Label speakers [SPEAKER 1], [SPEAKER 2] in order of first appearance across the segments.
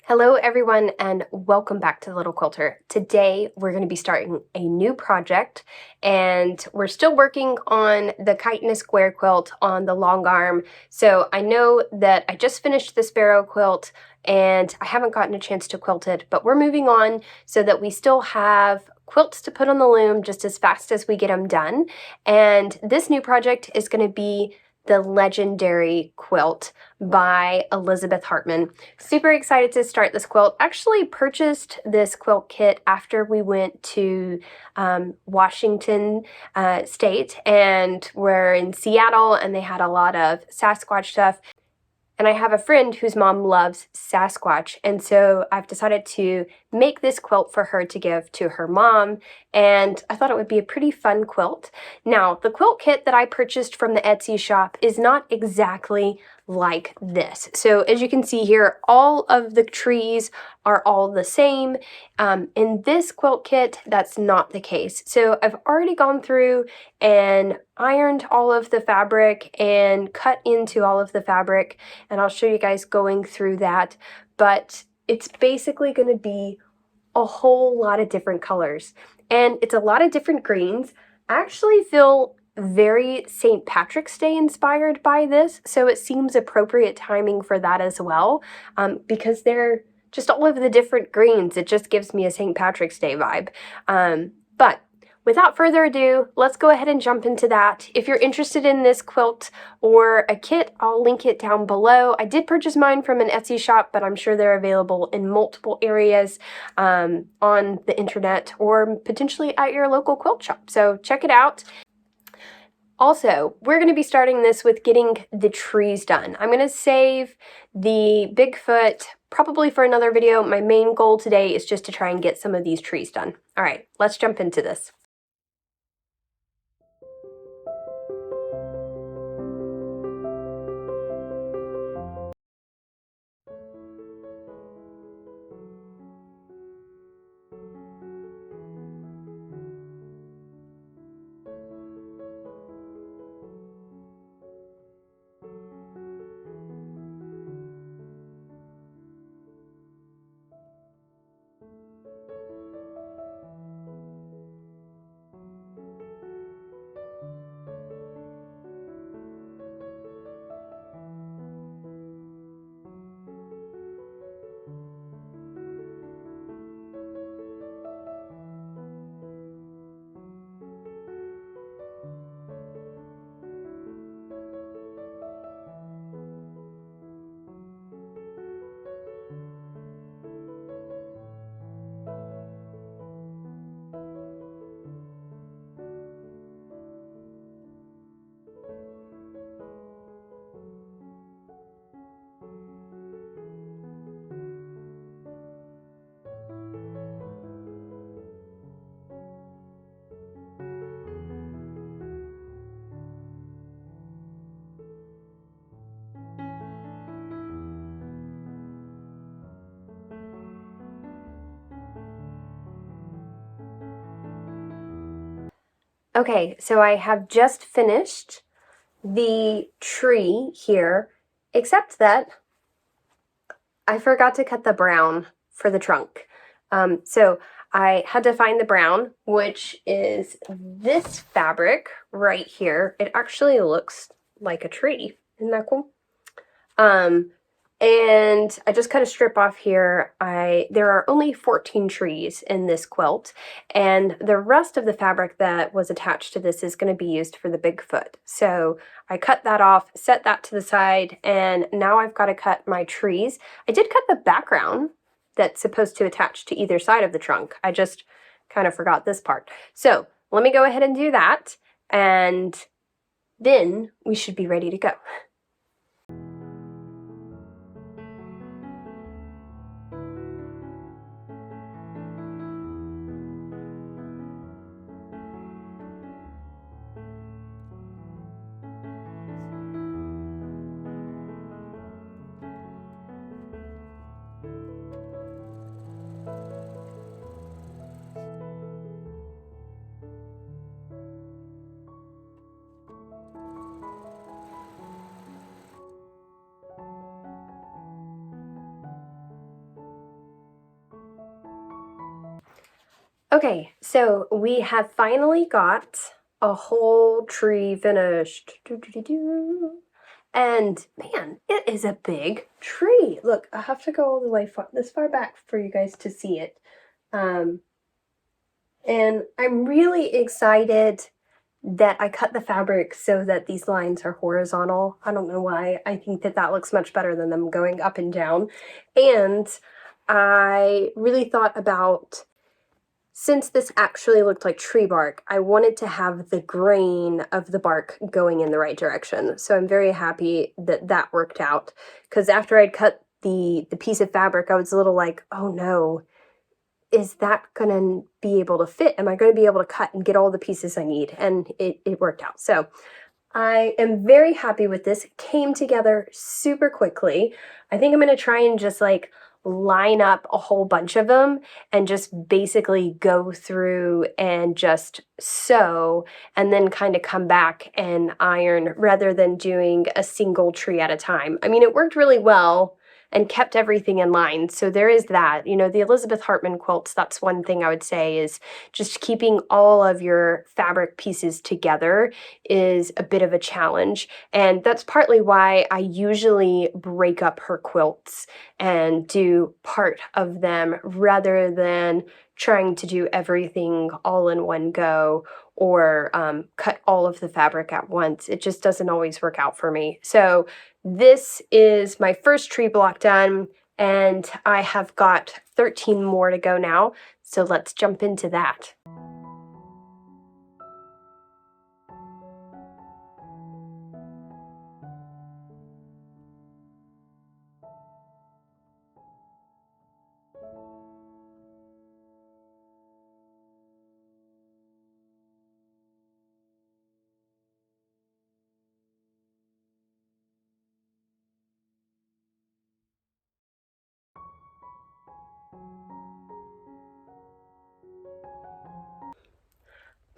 [SPEAKER 1] Hello everyone and welcome back to Little Quilter. Today we're going to be starting a new project and we're still working on the kite in a square quilt on the long arm. So I know that I just finished the sparrow quilt and I haven't gotten a chance to quilt it, but we're moving on so that we still have quilts to put on the loom just as fast as we get them done. And this new project is going to be the Legendary Quilt by Elizabeth Hartman. Super excited to start this quilt. Actually purchased this quilt kit after we went to Washington State, and we're in Seattle and they had a lot of Sasquatch stuff. And I have a friend whose mom loves Sasquatch, and so I've decided to make this quilt for her to give to her mom, and I thought it would be a pretty fun quilt. Now, the quilt kit that I purchased from the Etsy shop is not exactly like this. So as you can see here, all of the trees are all the same. In this quilt kit, that's not the case. So I've already gone through and ironed all of the fabric and cut into all of the fabric, and I'll show you guys going through that, but it's basically going to be a whole lot of different colors, and it's a lot of different greens. I actually feel very St. Patrick's Day inspired by this, so it seems appropriate timing for that as well, because they're just all of the different greens. It just gives me a St. Patrick's Day vibe. But without further ado, let's go ahead and jump into that. If you're interested in this quilt or a kit, I'll link it down below. I did purchase mine from an Etsy shop, but I'm sure they're available in multiple areas on the internet or potentially at your local quilt shop. So check it out. Also, we're going to be starting this with getting the trees done. I'm going to save the Bigfoot probably for another video. My main goal today is just to try and get some of these trees done. All right, let's jump into this. Okay, so I have just finished the tree here, except that I forgot to cut the brown for the trunk. So I had to find the brown, which is this fabric right here. It actually looks like a tree. Isn't that cool? And I just cut a strip off here. There are only 14 trees in this quilt, and the rest of the fabric that was attached to this is going to be used for the Bigfoot. So I cut that off, set that to the side, and now I've got to cut my trees. I did cut the background that's supposed to attach to either side of the trunk. I just kind of forgot this part. So let me go ahead and do that, and then we should be ready to go. Okay, so we have finally got a whole tree finished. And man, it is a big tree. Look, I have to go all the way this far back for you guys to see it. And I'm really excited that I cut the fabric so that these lines are horizontal. I don't know why. I think that that looks much better than them going up and down. And I really thought about, since this actually looked like tree bark, I wanted to have the grain of the bark going in the right direction. So I'm very happy that that worked out, because after I'd cut the piece of fabric, I was a little like, oh no, is that going to be able to fit? Am I going to be able to cut and get all the pieces I need? And it worked out. So I am very happy with this. It came together super quickly. I think I'm going to try and just like line up a whole bunch of them and just basically go through and just sew and then kind of come back and iron rather than doing a single tree at a time. I mean, it worked really well and kept everything in line. So there is that. You know, the Elizabeth Hartman quilts, that's one thing I would say is just keeping all of your fabric pieces together is a bit of a challenge. And that's partly why I usually break up her quilts and do part of them rather than trying to do everything all in one go or cut all of the fabric at once. It just doesn't always work out for me. So this is my first tree block done, and I have got 13 more to go now. So let's jump into that.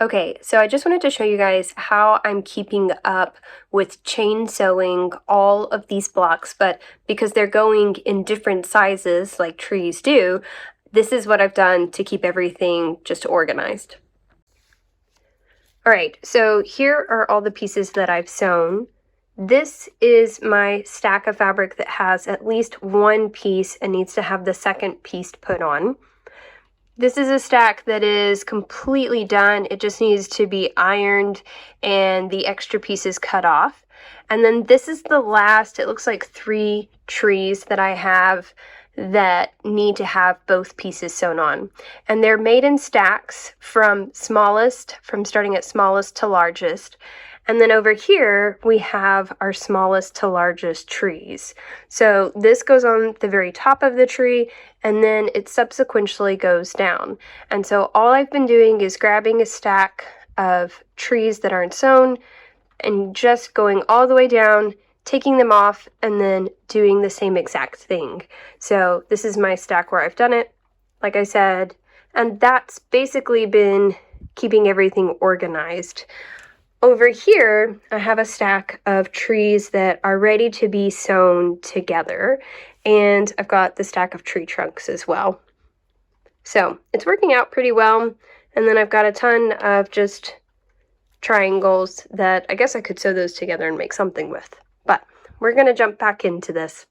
[SPEAKER 1] Okay, so I just wanted to show you guys how I'm keeping up with chain sewing all of these blocks, but because they're going in different sizes like trees do, this is what I've done to keep everything just organized. All right, so here are all the pieces that I've sewn. This is my stack of fabric that has at least one piece and needs to have the second piece put on. This is a stack that is completely done. It just needs to be ironed and the extra pieces cut off. And then this is the last, it looks like 3 trees that I have that need to have both pieces sewn on. And they're made in stacks from starting at smallest to largest. And then over here, we have our smallest to largest trees. So this goes on the very top of the tree, and then it subsequently goes down. And so all I've been doing is grabbing a stack of trees that aren't sewn and just going all the way down, taking them off, and then doing the same exact thing. So this is my stack where I've done it, like I said, and that's basically been keeping everything organized. Over here, I have a stack of trees that are ready to be sewn together, and I've got the stack of tree trunks as well. So it's working out pretty well, and then I've got a ton of just triangles that I guess I could sew those together and make something with. But we're going to jump back into this.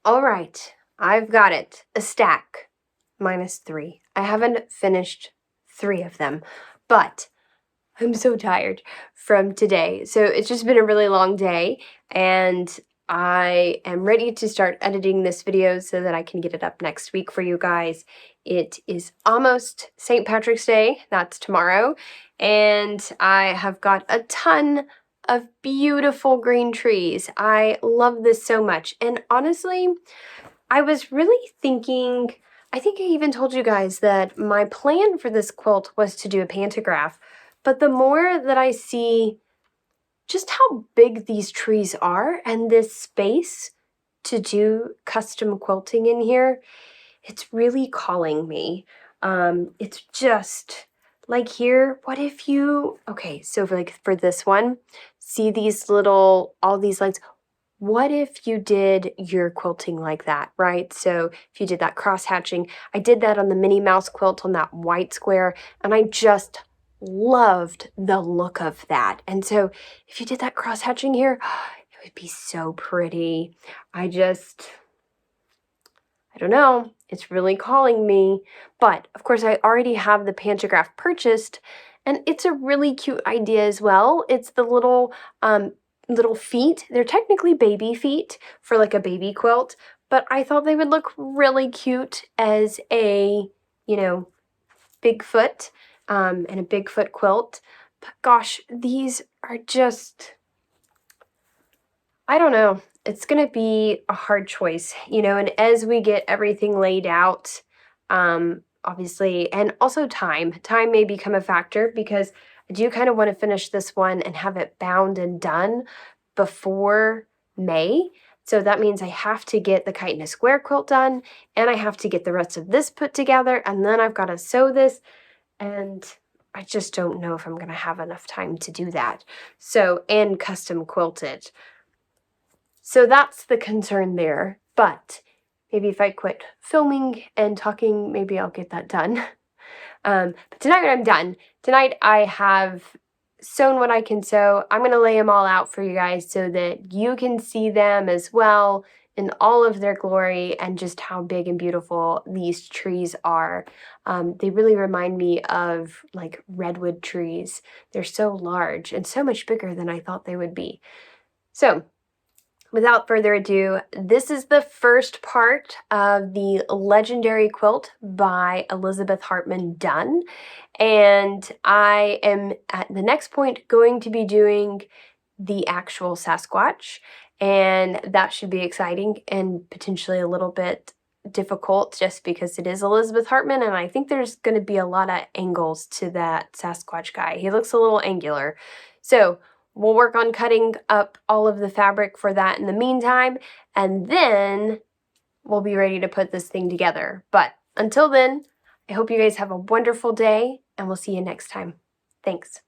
[SPEAKER 1] All right, I've got it. A stack minus 3. I haven't finished 3 of them, but I'm so tired from today. So it's just been a really long day, and I am ready to start editing this video so that I can get it up next week for you guys. It is almost St. Patrick's Day, that's tomorrow, and I have got a ton of beautiful green trees. I love this so much, and honestly, I was really thinking I think I even told you guys that my plan for this quilt was to do a pantograph, but the more that I see just how big these trees are and this space to do custom quilting in here, it's really calling me. It's just like here, what if you, okay, so for this one, see these little, all these lines. What if you did your quilting like that, right? So if you did that cross hatching, I did that on the Minnie Mouse quilt on that white square, and I just loved the look of that. And so if you did that cross hatching here, it would be so pretty. I don't know, it's really calling me. But of course, I already have the pantograph purchased, and it's a really cute idea as well. It's the little feet. They're technically baby feet for like a baby quilt, but I thought they would look really cute as a, Bigfoot, and a Bigfoot quilt. But gosh, these are just, I don't know. It's going to be a hard choice, and as we get everything laid out, obviously, and also time may become a factor because I do kind of want to finish this one and have it bound and done before May. So that means I have to get the kite in a square quilt done, and I have to get the rest of this put together, and then I've got to sew this, and I just don't know if I'm going to have enough time to do that. So, and custom quilt it. So that's the concern there, but maybe if I quit filming and talking, maybe I'll get that done. But tonight I'm done. Tonight I have sewn what I can sew. I'm going to lay them all out for you guys so that you can see them as well in all of their glory and just how big and beautiful these trees are. They really remind me of like redwood trees. They're so large and so much bigger than I thought they would be. So, without further ado, this is the first part of the Legendary Quilt by Elizabeth Hartman done. And I am at the next point going to be doing the actual Sasquatch. And that should be exciting and potentially a little bit difficult just because it is Elizabeth Hartman. And I think there's going to be a lot of angles to that Sasquatch guy. He looks a little angular. So we'll work on cutting up all of the fabric for that in the meantime, and then we'll be ready to put this thing together. But until then, I hope you guys have a wonderful day, and we'll see you next time. Thanks.